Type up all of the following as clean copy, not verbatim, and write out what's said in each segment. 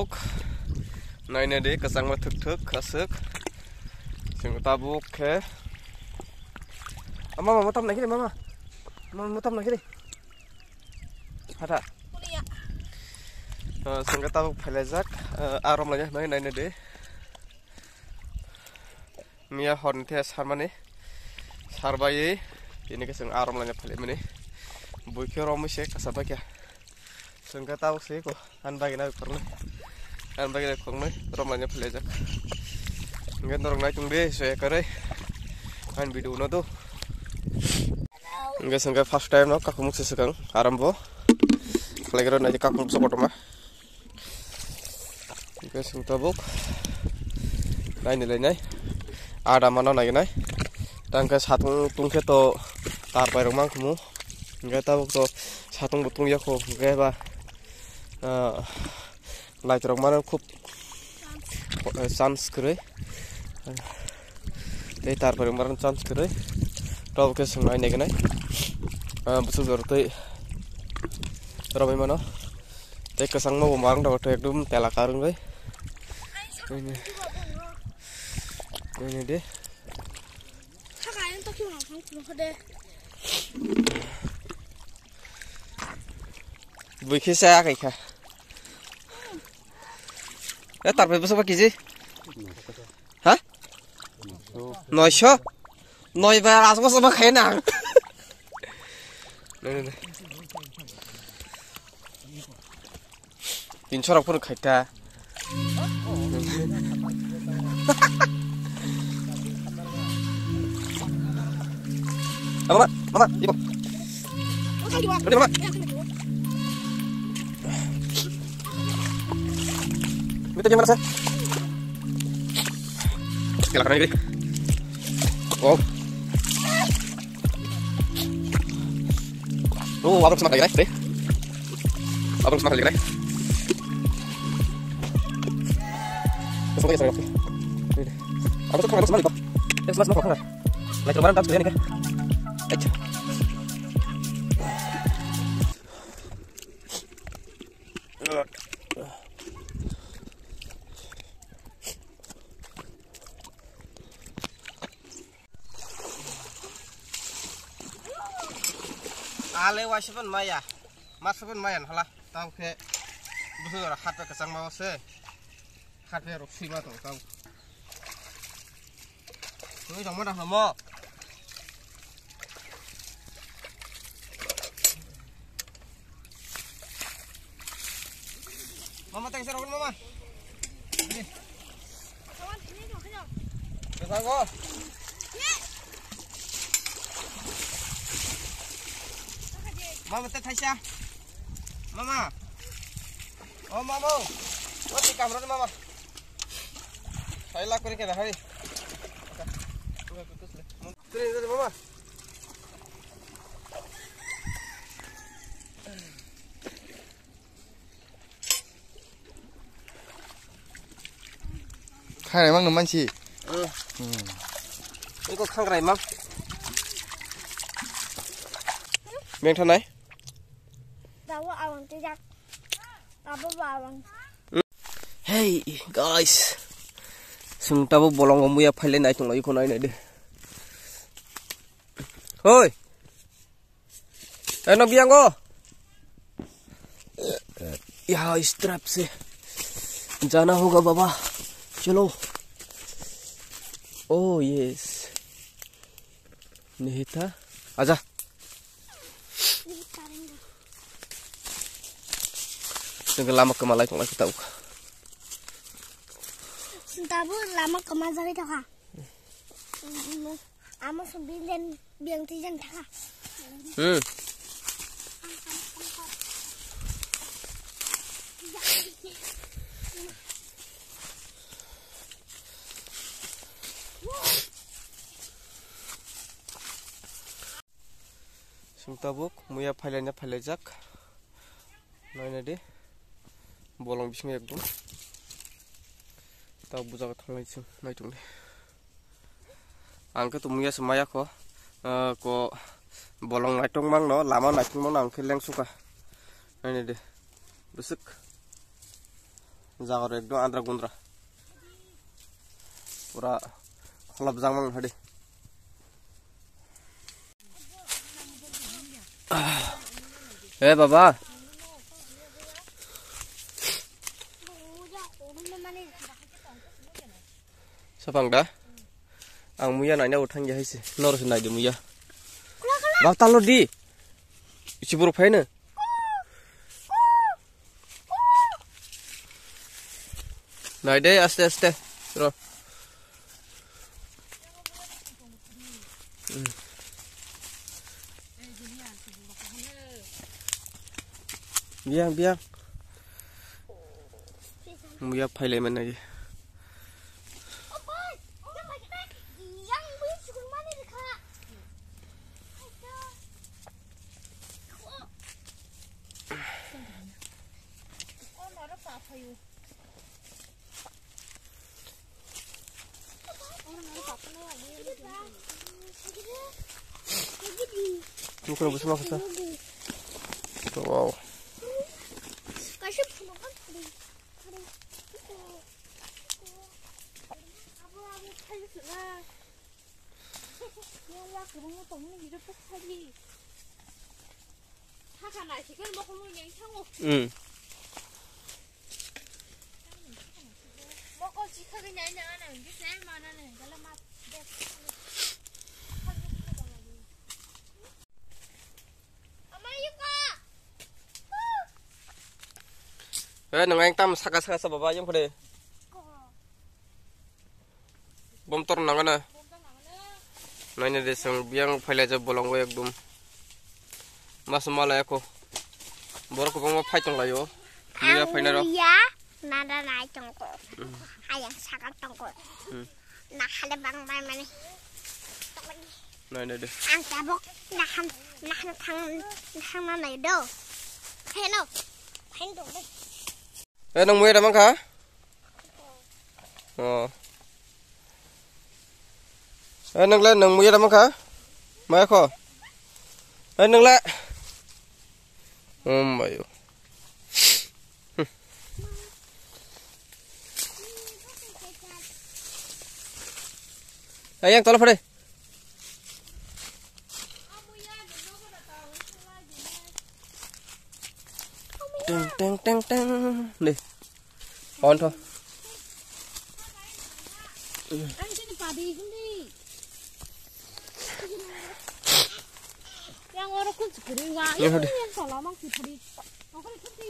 tabuk naine de kasang ma thuk khasuk sing tabuk ke mama motam lagi deh mama motam lagi deh ada sing tabuk phelajak arom lanya naine de mia hornte sarmane sarbaye ini ke sing arom lanya phele mane buike rom se kasaba kya sing tabuk se ko an bagina korne an bagina khongne rom lanya phelajak ngen dorong nai tung de se kare an video no to nge sangga first time no kakumuk se sekang arambo khalagero na kakumuk so kotoma nge sing tabuk nai nilai nai ada mano nai nai tangka satung tungke to tar pai rong mang khumu nge tabuk to satung butung ya ko nge ba light rong man khub chance kre te tar pai rong man chance kre tabuk ke sing nai nai busu gorte robai mano te kasang mo marang daw to ekdum tela karung re ini deh kakaknya tuh cuma ngomong deh buik saya kayak kah ya tarpe besok pagi sih hah noi show noi beras kok sama kayak nang nih 인초랑 보는 갈까? 마마 이거. 어디 마마. 밑에 좀 알았어. Silakan ini. Wow. Abang semangat lagi deh. Abang semangat lagi deh. Semoga ya saya. Aku tuh kalau semangat kok. Ya semangat kok enggak. Lagi lebaran tapi ini kan. Aja. Ale wasipan maya. Masupun mayan halah. Tahu ke busu ora hat ke sang mau se. Hat ke rok sima to tahu. Tuh jong mana mo. Mama teng serokon mama. Ini. kawan ini dong kena Besar go. Mama teh Taisha. Mama. Oh mama. Oh di kamera ni mama. Saya lakukan ini hari. Sini mama. Khai mang nằm chị. Ini kok khang rai mang. Miếng thân này. tahu awang tidak apa awang Hey guys. Sung tabu bolong ngomu ya phale nai tung lai ko nai deh. Hoi. Nak biang go. Ya strap से जाना होगा बाबा चलो ओ यस नहीं था आजा Dengan lama kemalai kok lagi tahu. tahu lama kemana kita kah ama sembilan biang tijan kah Tabuk muya phailanya phailajak naina de bolong bising ekdom taw bujaga thanglai sing naitung de angke tu muya semaya ko bolong naitung mang no lama naitung mang angke leng suka naina de busuk Jagar ekdom andra gundra. Pura kholap jangmang hadi. Baba. Sapang dah. Ang muya nanya utang ya haisi. Norus naik muya. Bak talor di. Isi buruk fine. Naik deh aste. Terus. Biang. Muya file mana lagi? Mukul bersama kita. Wow. Kasih penukan tadi. Nang ang tam saka sa baba yung pwede. Bomtor nang na. Nanya desang biang file aja bolong go ekdom. Mas malay ako. Bor ko bang fight tong layo. Muya file ro. Ya, nada naik tongko. Ayang sakit tongko. Nak ada bang mana? Nanya deh. Ang tabok nak thang mana itu? Hello, hello. Nang muya damang ka? Oh. Nang le nang muya damang ka? Mai ko. Nang le. Mayo. Ayang tolong pade. Teng. Nih. On thôi. Anh cái này đi không đi. Yang orang kun sekali wah. Ini yang salah mang si padi. Aku ni padi.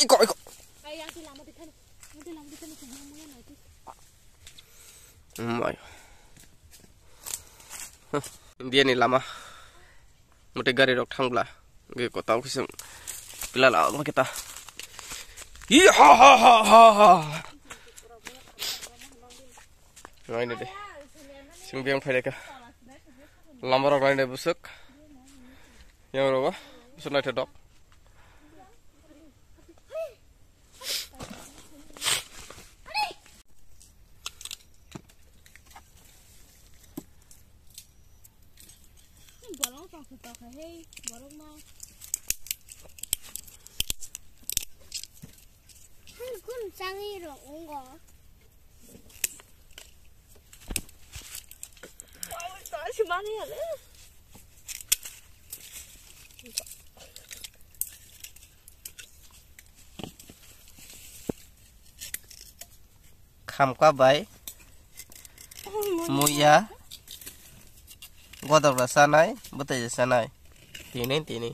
Ikut. Yang di lama di sana. Semuanya nanti. Mayo. Dia ni lama. Mute gari dok thangla. Ge ko taw kisem. Pilal aw kita. Ha. Ngaine deh. Sing biang phale ka. Lambar ngaine busuk. Yang roba. Busuk na dok. Barang tak kita kahai, barang mah. Kun canggih dong, enggak. Wah, si mana ya le? Kham qua bay. Muya. Gua tak rasa naik, betul je sanai. Tini.